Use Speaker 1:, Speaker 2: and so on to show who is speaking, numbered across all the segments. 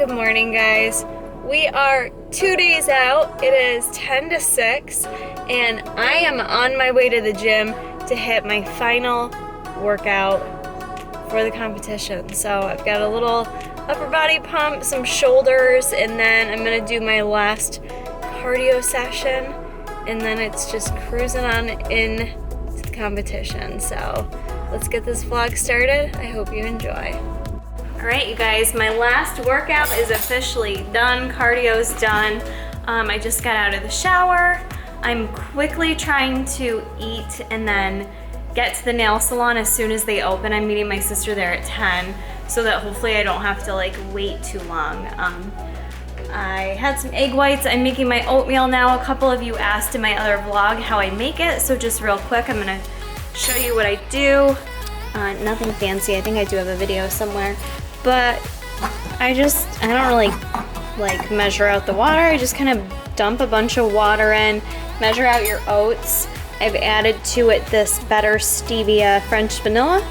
Speaker 1: Good morning, guys. We are 2 days out. It is 10 to 6, and I am on my way to the gym to hit my final workout for the competition. So I've got a little upper body pump, some shoulders, and then I'm gonna do my last cardio session, and then it's just cruising on in to the competition. So let's get this vlog started. I hope you enjoy. All right, you guys, my last workout is officially done. Cardio's done. I just got out of the shower. I'm quickly trying to eat and then get to the nail salon as soon as they open. I'm meeting my sister there at 10 so that hopefully I don't have to like wait too long. I had some egg whites. I'm making my oatmeal now. A couple of you asked in my other vlog how I make it, so just real quick, I'm gonna show you what I do. Nothing fancy. I think I do have a video somewhere. But I don't really like measure out the water. I just kind of dump a bunch of water in, measure out your oats. I've added to it this Better Stevia French vanilla.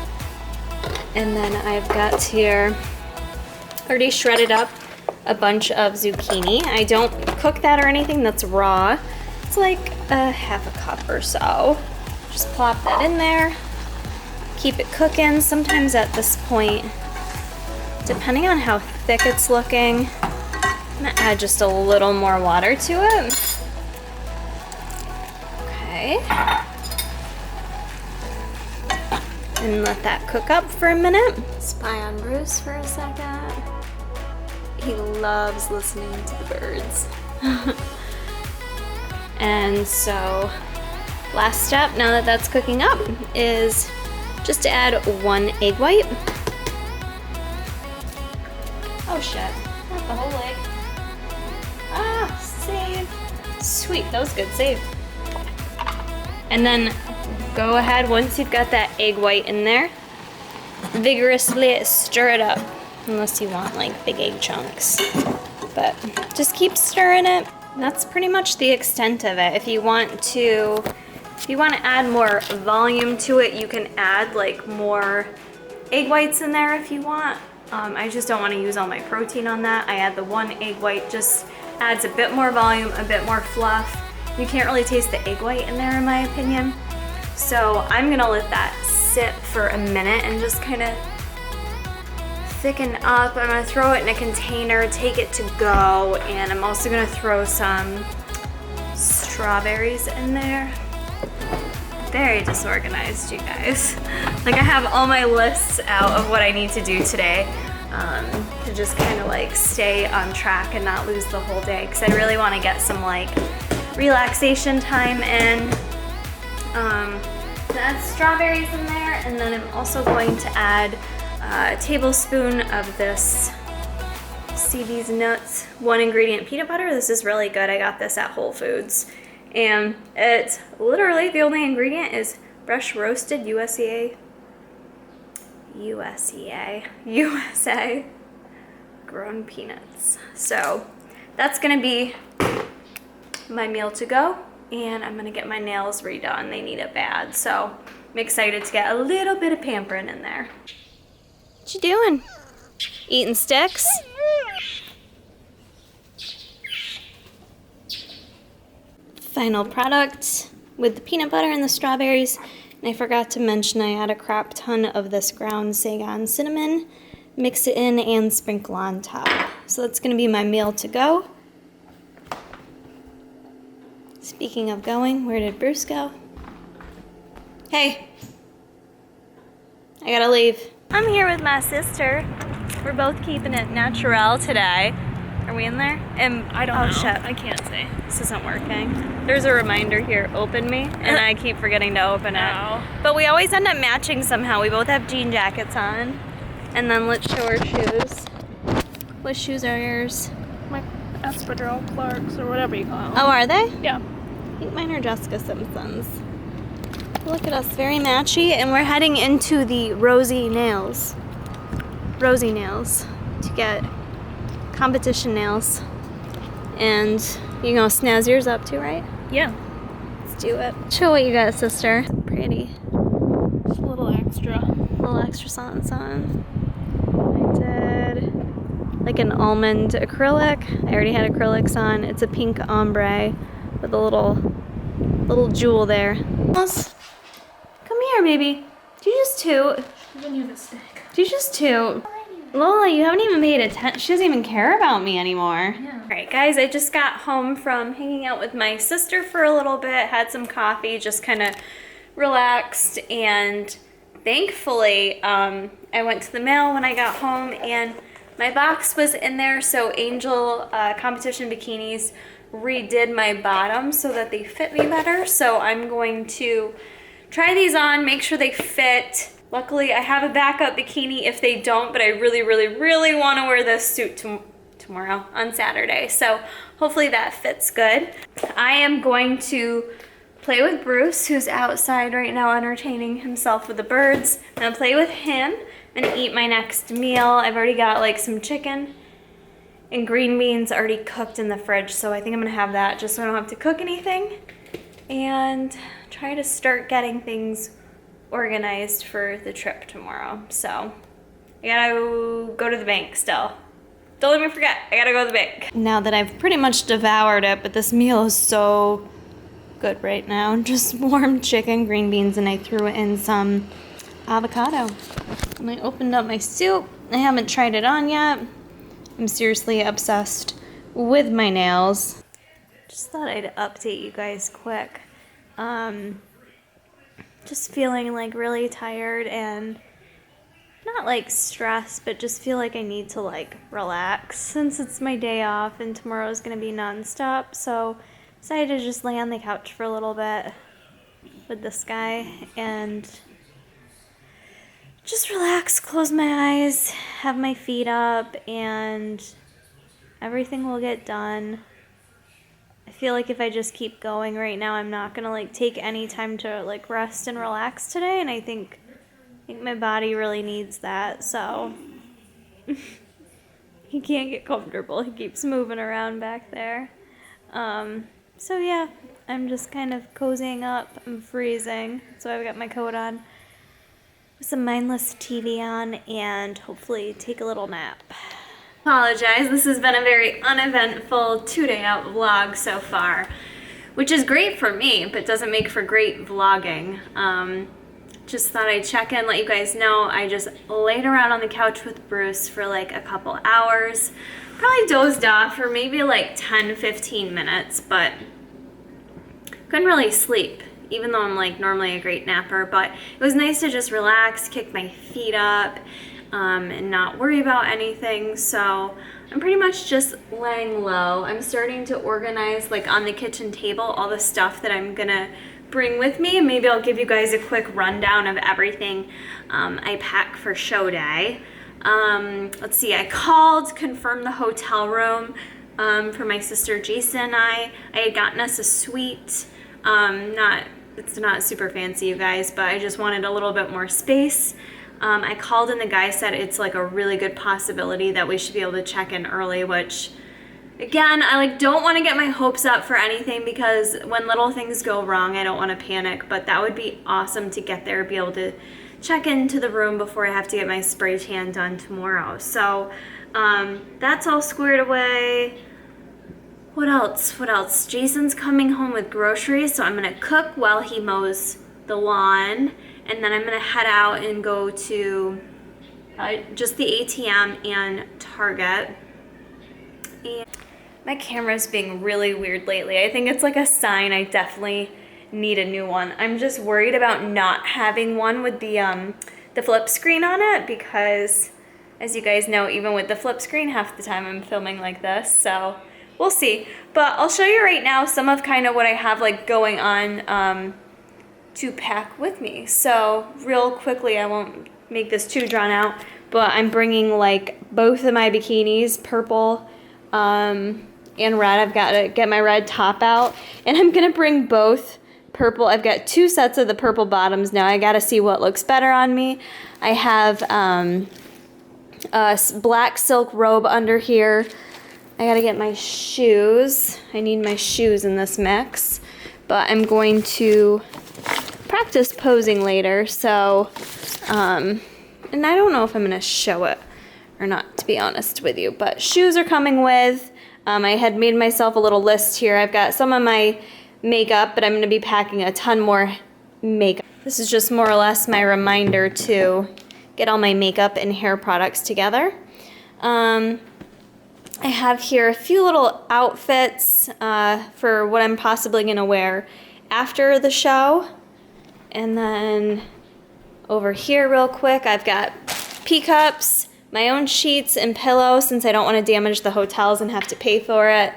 Speaker 1: And then I've got here already shredded up a bunch of zucchini. I don't cook that or anything, that's raw. It's like a half a cup or so. Just plop that in there, keep it cooking. Sometimes at this point, depending on how thick it's looking, I'm gonna add just a little more water to it. Okay. And let that cook up for a minute. Spy on Bruce for a second. He loves listening to the birds. And so, last step, now that that's cooking up, is just to add 1 egg white. Oh shit, not the whole egg. Ah, save. Sweet, that was good, save. And then go ahead, once you've got that egg white in there, vigorously stir it up. Unless you want like big egg chunks. But just keep stirring it. That's pretty much the extent of it. If you want to add more volume to it, you can add like more egg whites in there if you want. I just don't want to use all my protein on that. I add the 1 egg white, just adds a bit more volume, a bit more fluff. You can't really taste the egg white in there in my opinion. So I'm gonna let that sit for a minute and just kind of thicken up. I'm gonna throw it in a container, take it to go, and I'm also gonna throw some strawberries in there. Very disorganized, you guys. Like I have all my lists out of what I need to do today to just kind of like stay on track and not lose the whole day, because I really want to get some like relaxation time in. To add strawberries in there, and then I'm also going to add a tablespoon of this See These Nuts 1 ingredient peanut butter. This is really good. I got this at Whole Foods. And it's literally the only ingredient is fresh roasted USA grown peanuts. So that's gonna be my meal to go, and I'm gonna get my nails redone. They need it bad, so I'm excited to get a little bit of pampering in there. What you doing? Eating sticks? Final product with the peanut butter and the strawberries. And I forgot to mention I add a crap ton of this ground Saigon cinnamon, mix it in and sprinkle on top. So that's gonna be my meal to go. Speaking of going, where did Bruce go? Hey, I gotta leave. I'm here with my sister. We're both keeping it natural today. Are we in there? I don't know. Oh shit, I can't say. This isn't working. There's a reminder here, open me, and I keep forgetting to open it. But we always end up matching somehow. We both have jean jackets on. And then let's show our shoes. What shoes are yours?
Speaker 2: My Espadrille Clarks, or whatever you call them.
Speaker 1: Oh, are they?
Speaker 2: Yeah.
Speaker 1: I think mine are Jessica Simpson's. Look at us, very matchy, and we're heading into the Rosie Nails to get competition nails. And you gonna snazz yours up too, right?
Speaker 2: Yeah.
Speaker 1: Let's do it. Show what you got, sister. Pretty.
Speaker 2: Just a little extra.
Speaker 1: A little extra something. I did like an almond acrylic. I already had acrylics on. It's a pink ombre with a little jewel there. Come here, baby. Do you just toot?
Speaker 2: Giving you the stick.
Speaker 1: Do you just toot? Lola, you haven't even paid attention. She doesn't even care about me anymore.
Speaker 2: Yeah.
Speaker 1: All right, guys, I just got home from hanging out with my sister for a little bit, had some coffee, just kind of relaxed, and thankfully, I went to the mail when I got home, and my box was in there, so Angel Competition Bikinis redid my bottoms so that they fit me better, so I'm going to try these on, make sure they fit. Luckily, I have a backup bikini if they don't, but I really, really, really want to wear this suit tomorrow on Saturday. So hopefully that fits good. I am going to play with Bruce, who's outside right now entertaining himself with the birds. I'm gonna play with him and eat my next meal. I've already got like some chicken and green beans already cooked in the fridge, so I think I'm gonna have that just so I don't have to cook anything, and try to start getting things organized for the trip tomorrow. So I gotta go to the bank still. Don't let me forget, I gotta go to the bank. Now that I've pretty much devoured it, but this meal is so good right now. Just warm chicken, green beans, and I threw in some avocado. And I opened up my soup. I haven't tried it on yet. I'm seriously obsessed with my nails. Just thought I'd update you guys quick. Just feeling like really tired and not like stressed, but just feel like I need to like relax since it's my day off and tomorrow's gonna be nonstop. So decided to just lay on the couch for a little bit with this guy and just relax, close my eyes, have my feet up, and everything will get done. I feel like if I just keep going right now, I'm not gonna like take any time to like rest and relax today, and I think my body really needs that. So he can't get comfortable. He keeps moving around back there. So yeah, I'm just kind of cozying up. I'm freezing, so I've got my coat on with some mindless TV on, and hopefully take a little nap. Apologize, this has been a very uneventful 2-day out vlog so far, which is great for me, but doesn't make for great vlogging. Just thought I'd check in, let you guys know I just laid around on the couch with Bruce for like a couple hours. Probably dozed off for maybe like 10-15 minutes, but couldn't really sleep, even though I'm like normally a great napper. But it was nice to just relax, kick my feet up, and not worry about anything. So I'm pretty much just laying low. I'm starting to organize like on the kitchen table all the stuff that I'm gonna bring with me, and maybe I'll give you guys a quick rundown of everything I pack for show day. Let's see, I called, confirmed the hotel room for my sister Jason and I had gotten us a suite. It's not super fancy, you guys, but I just wanted a little bit more space. I called and the guy said it's like a really good possibility that we should be able to check in early, which again, I like don't want to get my hopes up for anything because when little things go wrong, I don't want to panic, but that would be awesome to get there, be able to check into the room before I have to get my spray tan done tomorrow. So that's all squared away. What else? Jason's coming home with groceries, so I'm gonna cook while he mows the lawn, and then I'm gonna head out and go to just the ATM and Target. And my camera's being really weird lately. I think it's like a sign I definitely need a new one. I'm just worried about not having one with the flip screen on it because, as you guys know, even with the flip screen, half the time I'm filming like this, so we'll see. But I'll show you right now some of kind of what I have like going on to pack with me. So real quickly, I won't make this too drawn out, but I'm bringing like both of my bikinis, purple and red. I've got to get my red top out, and I'm gonna bring both purple. I've got 2 sets of the purple bottoms now. I gotta see what looks better on me. I have a black silk robe under here. I gotta get my shoes. I need my shoes in this mix, but I'm going to practice posing later, so and I don't know if I'm gonna show it or not to be honest with you, but shoes are coming with. I had made myself a little list here. I've got some of my makeup, but I'm gonna be packing a ton more makeup. This is just more or less my reminder to get all my makeup and hair products together. I have here a few little outfits for what I'm possibly gonna wear after the show. And then over here real quick, I've got pea cups, my own sheets and pillows since I don't want to damage the hotels and have to pay for it.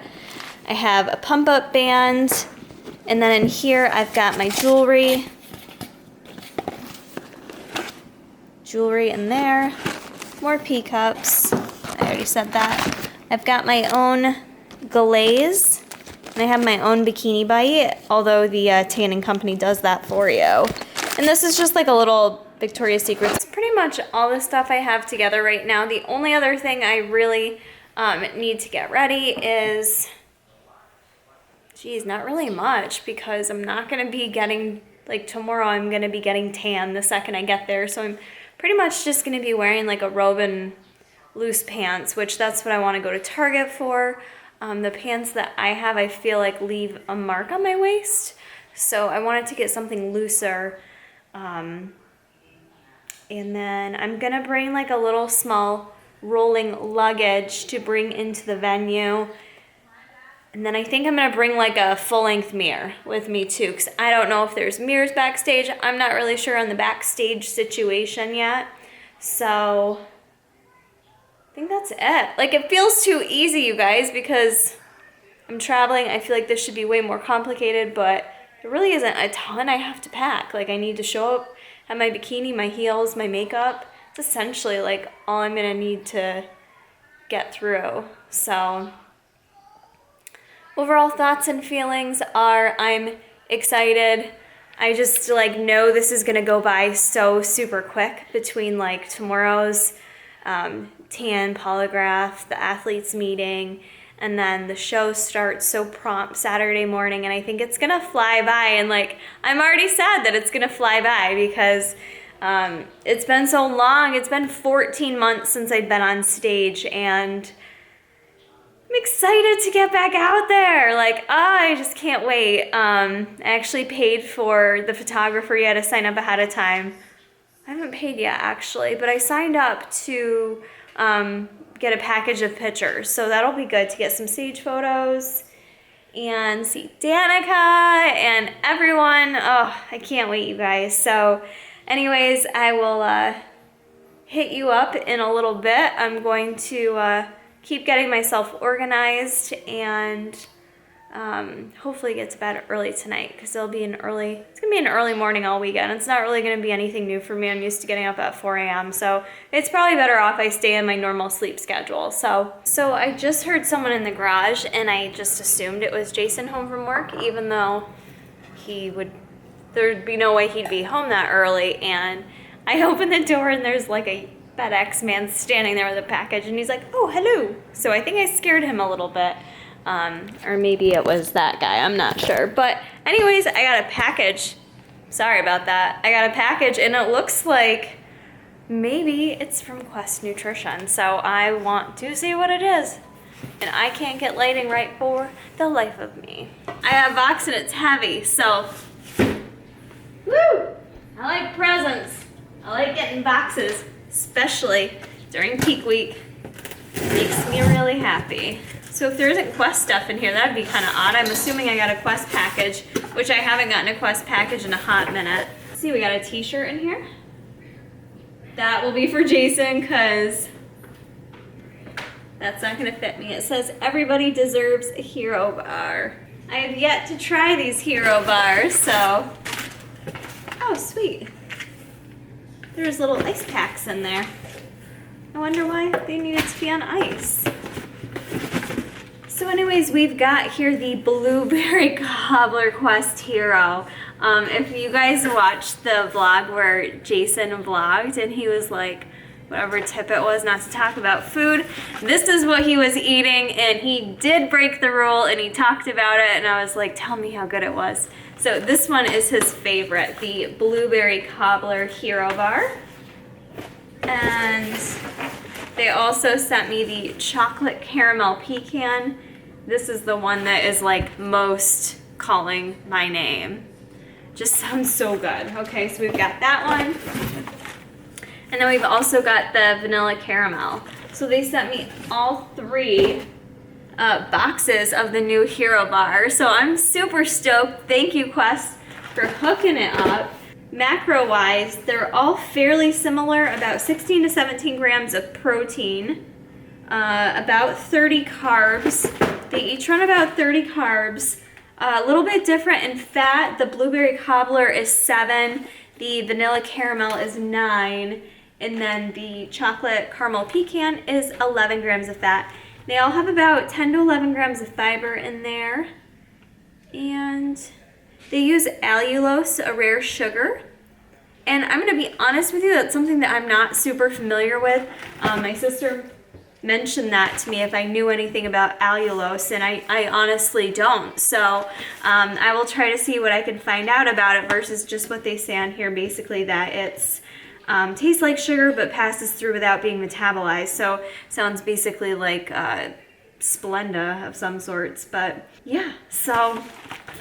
Speaker 1: I have a pump up band, and then in here I've got my jewelry in there, more pea cups, I already said that. I've got my own glaze, and I have my own bikini bite, although the tanning company does that for you. And this is just like a little Victoria's Secret. It's pretty much all the stuff I have together right now. The only other thing I really need to get ready is, geez, not really much, because I'm not gonna be getting, like tomorrow I'm gonna be getting tan the second I get there. So I'm pretty much just gonna be wearing like a robe and loose pants, which that's what I wanna go to Target for. The pants that I have, I feel like leave a mark on my waist. So I wanted to get something looser. And then I'm gonna bring like a little small rolling luggage to bring into the venue. And then I think I'm gonna bring like a full-length mirror with me too, because I don't know if there's mirrors backstage. I'm not really sure on the backstage situation yet. So I think that's it. Like, it feels too easy, you guys, because I'm traveling. I feel like this should be way more complicated, but there really isn't a ton I have to pack. Like, I need to show up, have my bikini, my heels, my makeup. It's essentially like all I'm gonna need to get through. So overall thoughts and feelings are I'm excited. I just like know this is gonna go by so super quick between like tomorrow's tan polygraph, the athletes meeting, and then the show starts so prompt Saturday morning, and I think it's gonna fly by. And like, I'm already sad that it's gonna fly by because it's been so long. It's been 14 months since I've been on stage, and I'm excited to get back out there. Like, I just can't wait. I actually paid for the photographer. You had to sign up ahead of time. I haven't paid yet actually, but I signed up to get a package of pictures. So that'll be good to get some stage photos and see Danica and everyone. Oh, I can't wait, you guys. So anyways, I will hit you up in a little bit. I'm going to keep getting myself organized and hopefully get to bed early tonight, because it's gonna be an early morning all weekend. It's not really gonna be anything new for me. I'm used to getting up at 4 a.m. So it's probably better off I stay in my normal sleep schedule. So I just heard someone in the garage, and I just assumed it was Jason home from work, even though there'd be no way he'd be home that early. And I opened the door, and there's like a FedEx man standing there with a package, and he's like, "Oh, hello." So I think I scared him a little bit. Or maybe it was that guy, I'm not sure. But anyways, I got a package. Sorry about that. I got a package, and it looks like maybe it's from Quest Nutrition. So I want to see what it is. And I can't get lighting right for the life of me. I have a box and it's heavy, so woo! I like presents. I like getting boxes, especially during peak week. It makes me really happy. So if there isn't Quest stuff in here, that'd be kind of odd. I'm assuming I got a Quest package, which I haven't gotten a Quest package in a hot minute. Let's see, we got a t-shirt in here. That will be for Jason, because that's not gonna fit me. It says, "Everybody deserves a hero bar." I have yet to try these hero bars, so. Oh, sweet. There's little ice packs in there. I wonder why they needed to be on ice. So anyways, we've got here the Blueberry Cobbler Quest Hero. If you guys watched the vlog where Jason vlogged and he was like, whatever tip it was not to talk about food, this is what he was eating, and he did break the rule and he talked about it, and I was like, tell me how good it was. So this one is his favorite, the Blueberry Cobbler Hero Bar. And They also sent me the chocolate caramel pecan. This is the one that is like most calling my name. Just sounds so good. Okay, so we've got that one. And then we've also got the vanilla caramel. So they sent me all 3 boxes of the new Hero Bar. So I'm super stoked. Thank you, Quest, for hooking it up. Macro-wise, they're all fairly similar, about 16 to 17 grams of protein, about 30 carbs. They each run about 30 carbs. A little bit different in fat. The blueberry cobbler is 7, the vanilla caramel is 9, and then the chocolate caramel pecan is 11 grams of fat. They all have about 10 to 11 grams of fiber in there. And they use allulose, a rare sugar. And I'm gonna be honest with you, that's something that I'm not super familiar with. My sister mentioned that to me if I knew anything about allulose, and I honestly don't. So I will try to see what I can find out about it versus just what they say on here, basically that it's tastes like sugar but passes through without being metabolized. So sounds basically like Splenda of some sorts. But yeah, so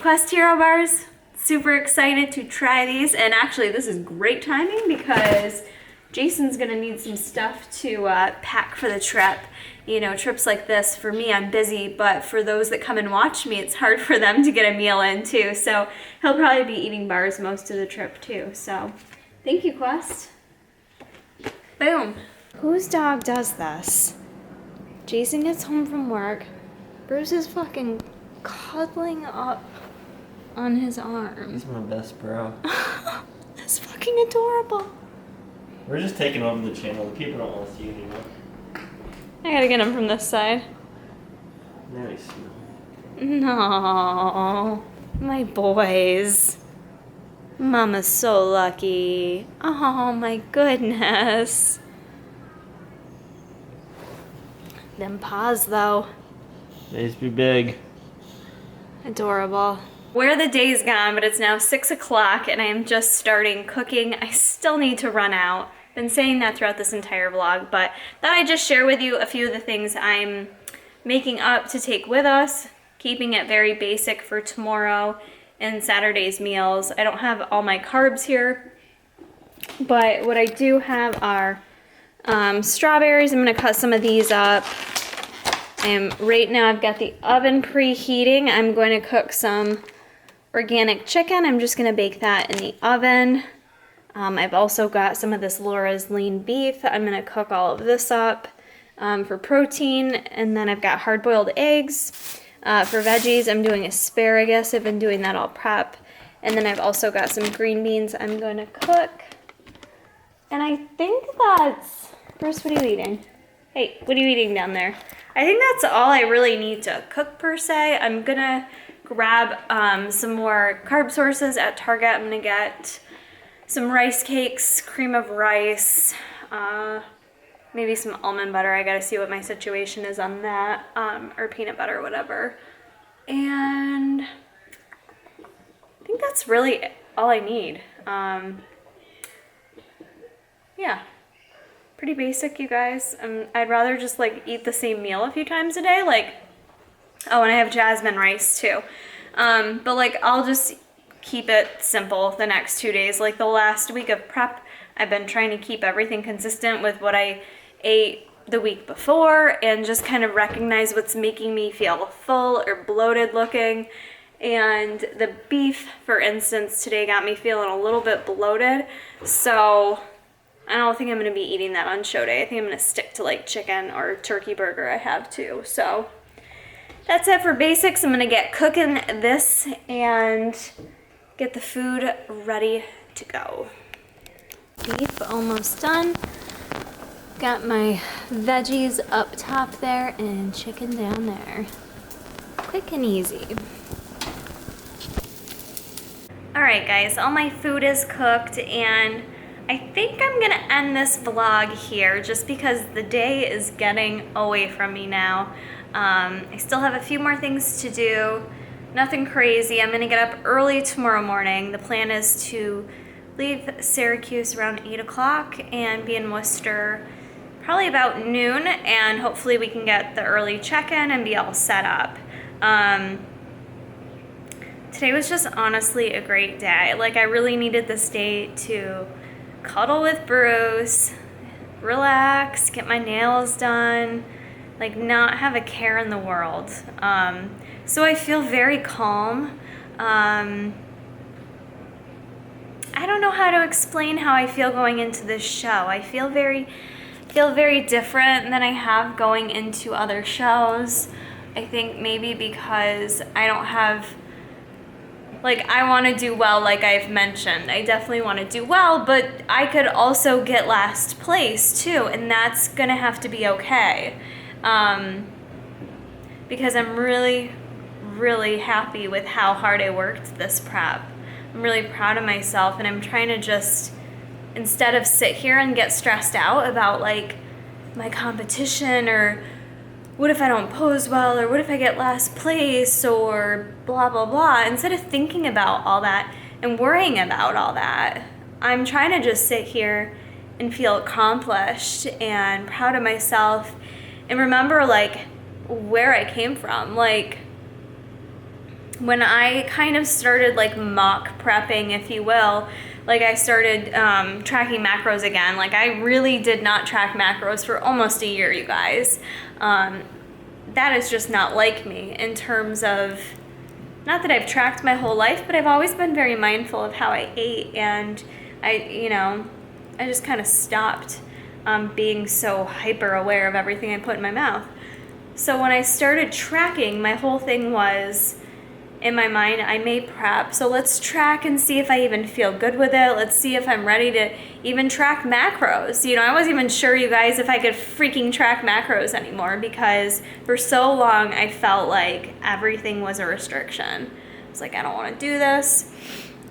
Speaker 1: Quest Hero Bars, super excited to try these. And actually this is great timing because Jason's gonna need some stuff to pack for the trip. You know, trips like this, for me, I'm busy, but for those that come and watch me, it's hard for them to get a meal in too. So he'll probably be eating bars most of the trip too. So thank you, Quest. Boom. Whose dog does this? Jason gets home from work. Bruce is fucking cuddling up on his arm.
Speaker 3: He's my best bro.
Speaker 1: That's fucking adorable.
Speaker 3: We're just taking over the channel. The people don't want to see you anymore.
Speaker 1: I gotta get him from this side.
Speaker 3: Now he's small.
Speaker 1: No, my boys. Mama's so lucky. Oh my goodness. Them paws though.
Speaker 3: Days be big.
Speaker 1: Adorable. Where the day's gone, but it's now 6 o'clock and I am just starting cooking. I still need to run out. Been saying that throughout this entire vlog, but thought I'd just share with you a few of the things I'm making up to take with us, keeping it very basic for tomorrow and Saturday's meals. I don't have all my carbs here, but what I do have are strawberries. I'm gonna cut some of these up. Right now I've got the oven preheating. I'm going to cook some organic chicken. I'm just gonna bake that in the oven. I've also got some of this Laura's lean beef. I'm gonna cook all of this up for protein. And then I've got hard-boiled eggs. For veggies, I'm doing asparagus. I've been doing that all prep. And then I've also got some green beans I'm going to cook. And I think that's... Bruce, what are you eating? Hey, what are you eating down there? I think that's all I really need to cook per se. I'm gonna grab some more carb sources at Target. I'm gonna get some rice cakes, cream of rice, maybe some almond butter. I gotta see what my situation is on that, or peanut butter, whatever. And I think that's really all I need. Yeah. Pretty basic, you guys. I'd rather just like eat the same meal a few times a day. Like, oh, and I have jasmine rice too. But like, I'll just keep it simple the next 2 days. Like the last week of prep, I've been trying to keep everything consistent with what I ate the week before and just kind of recognize what's making me feel full or bloated looking. And the beef, for instance, today got me feeling a little bit bloated. So I don't think I'm going to be eating that on show day. I think I'm going to stick to like chicken or turkey burger I have too. So that's it for basics. I'm going to get cooking this and get the food ready to go. Beef almost done. Got my veggies up top there and chicken down there. Quick and easy. All right, guys, all my food is cooked and I think I'm gonna end this vlog here just because the day is getting away from me now. I still have a few more things to do, nothing crazy. I'm gonna get up early tomorrow morning. The plan is to leave Syracuse around 8 o'clock and be in Worcester probably about noon, and hopefully we can get the early check-in and be all set up. Today was just honestly a great day. Like, I really needed this day to cuddle with Bruce, relax, get my nails done, like not have a care in the world. So I feel very calm. I don't know how to explain how I feel going into this show. I feel very different than I have going into other shows. I think maybe because I don't have, like, I want to do well, like I've mentioned. I definitely want to do well, but I could also get last place too, and that's gonna have to be okay. Because I'm really, really happy with how hard I worked this prep. I'm really proud of myself, and I'm trying to just, instead of sit here and get stressed out about like my competition, or what if I don't pose well, or what if I get last place, or blah, blah, blah. Instead of thinking about all that and worrying about all that, I'm trying to just sit here and feel accomplished and proud of myself and remember like where I came from. Like, when I kind of started like mock prepping, if you will, like I started tracking macros again. Like, I really did not track macros for almost a year, you guys. That is just not like me in terms of, not that I've tracked my whole life, but I've always been very mindful of how I ate, and I just kind of stopped being so hyper aware of everything I put in my mouth. So when I started tracking, my whole thing was, in my mind, I may prep, so let's track and see if I even feel good with it. Let's see if I'm ready to even track macros. You know, I wasn't even sure, you guys, if I could freaking track macros anymore, because for so long I felt like everything was a restriction. I was like, I don't want to do this.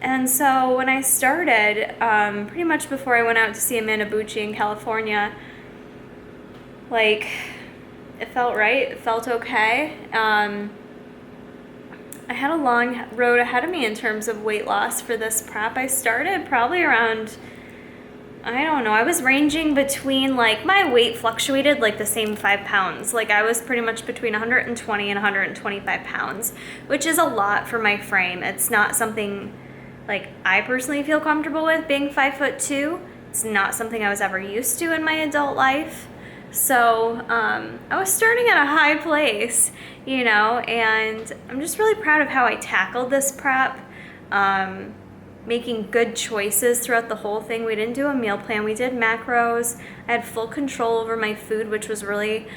Speaker 1: And so when I started, pretty much before I went out to see Amanda Bucci in California, like, it felt right, it felt okay. I had a long road ahead of me in terms of weight loss for this prep. I started probably around, I don't know, I was ranging between, like, my weight fluctuated like the same 5 pounds. Like, I was pretty much between 120 and 125 pounds, which is a lot for my frame. It's not something, like, I personally feel comfortable with, being 5'2". It's not something I was ever used to in my adult life. So I was starting at a high place, you know, and I'm just really proud of how I tackled this prep, making good choices throughout the whole thing. We didn't do a meal plan, we did macros. I had full control over my food, which was really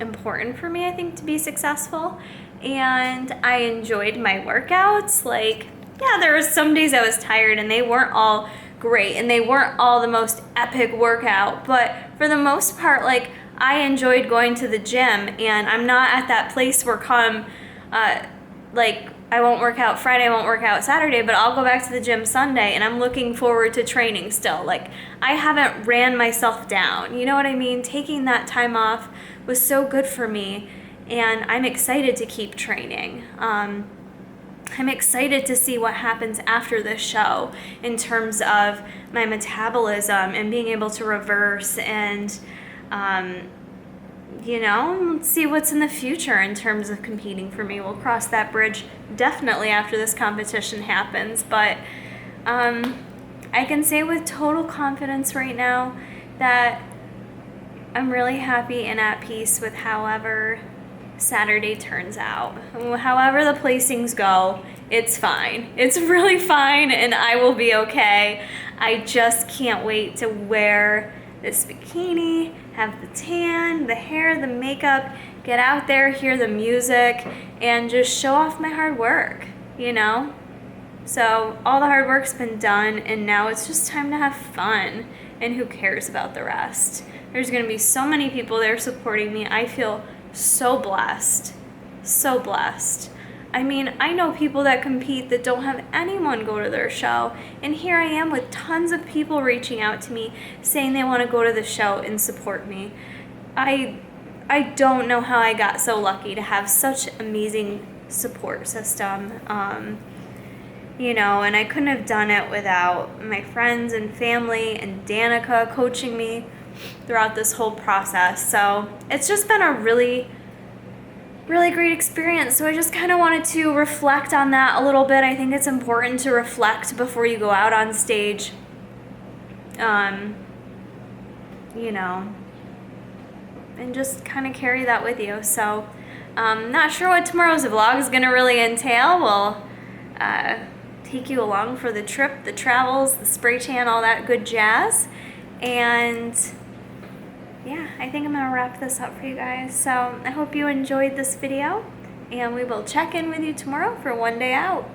Speaker 1: important for me, I think, to be successful. And I enjoyed my workouts. Like, yeah, there were some days I was tired and they weren't all great and they weren't all the most epic workout, but for the most part, like, I enjoyed going to the gym, and I'm not at that place where like, I won't work out Friday, I won't work out Saturday, but I'll go back to the gym Sunday, and I'm looking forward to training still. Like, I haven't ran myself down, you know what I mean? Taking that time off was so good for me, and I'm excited to keep training. I'm excited to see what happens after this show in terms of my metabolism and being able to reverse, and you know, let's see what's in the future in terms of competing for me. We'll cross that bridge definitely after this competition happens, but I can say with total confidence right now that I'm really happy and at peace with however Saturday turns out. However the placings go, it's fine. It's really fine, and I will be okay. I just can't wait to wear this bikini, have the tan, the hair, the makeup, get out there, hear the music, and just show off my hard work, you know? So all the hard work's been done, and now it's just time to have fun, and who cares about the rest? There's gonna be so many people there supporting me. I feel so blessed, so blessed. I mean, I know people that compete that don't have anyone go to their show, and here I am with tons of people reaching out to me saying they want to go to the show and support me. I don't know how I got so lucky to have such amazing support system. you know, and I couldn't have done it without my friends and family and Danica coaching me throughout this whole process. So it's just been a really great experience. So I just kind of wanted to reflect on that a little bit. I think it's important to reflect before you go out on stage. You know, and just kind of carry that with you. So not sure what tomorrow's vlog is going to really entail. We'll take you along for the trip, the travels, the spray tan, all that good jazz. And yeah, I think I'm going to wrap this up for you guys. So I hope you enjoyed this video, and we will check in with you tomorrow for one day out.